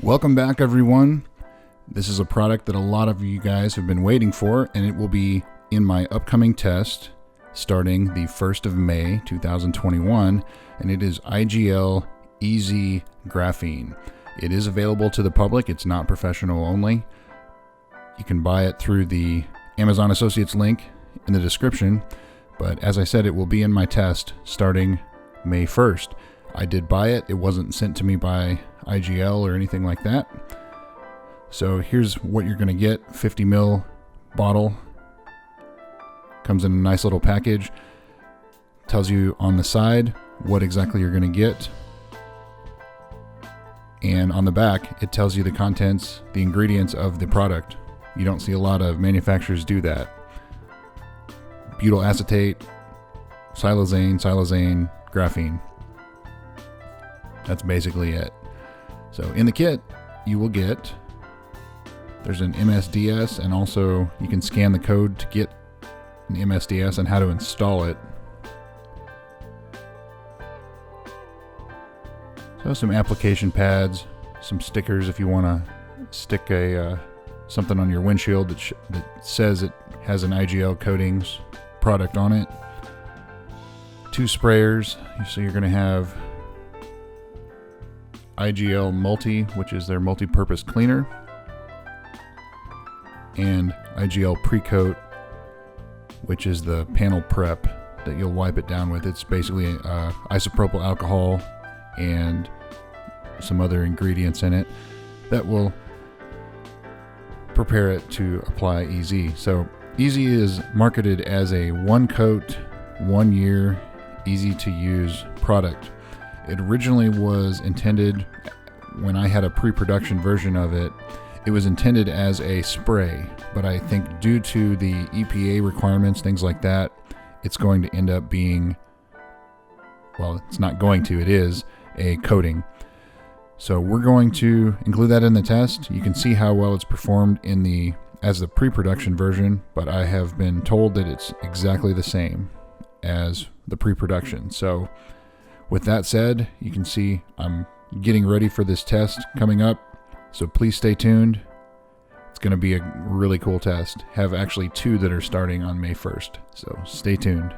Welcome back, everyone. This is a product that a lot of you guys have been waiting for, and it will be in my upcoming test starting the 1st of May 2021, and it is IGL EZ Graphene. It is available to the public. It's not professional only. You can buy it through the Amazon Associates link in the description, but as I said, it will be in my test starting May 1st. I did buy it. It wasn't sent to me by IGL or anything like that. So here's what you're going to get. 50 ml bottle. Comes in a nice little package. Tells you on the side what exactly you're going to get. And on the back, it tells you the contents, the ingredients of the product. You don't see a lot of manufacturers do that. Butyl acetate, silazane, graphene. That's basically it. So in the kit, you will get, there's an MSDS, and also you can scan the code to get an MSDS and how to install it. So some application pads, some stickers if you want to stick something on your windshield that says it has an IGL coatings product on it. 2 sprayers, so you're going to have IGL Multi, which is their multi-purpose cleaner, and IGL Pre-Coat, which is the panel prep that you'll wipe it down with. It's basically isopropyl alcohol and some other ingredients in it that will prepare it to apply EZ. So EZ is marketed as a 1-coat, 1-year, easy-to-use product. It originally was intended, when I had a pre-production version of it, it was intended as a spray, but I think due to the EPA requirements, things like that, it's going to end up being, well, it's not going to, it is a coating. So we're going to include that in the test. You can see how well it's performed as the pre-production version, but I have been told that it's exactly the same as the pre-production. So with that said, you can see I'm getting ready for this test coming up, so please stay tuned. It's going to be a really cool test. Have actually 2 that are starting on May 1st, so stay tuned.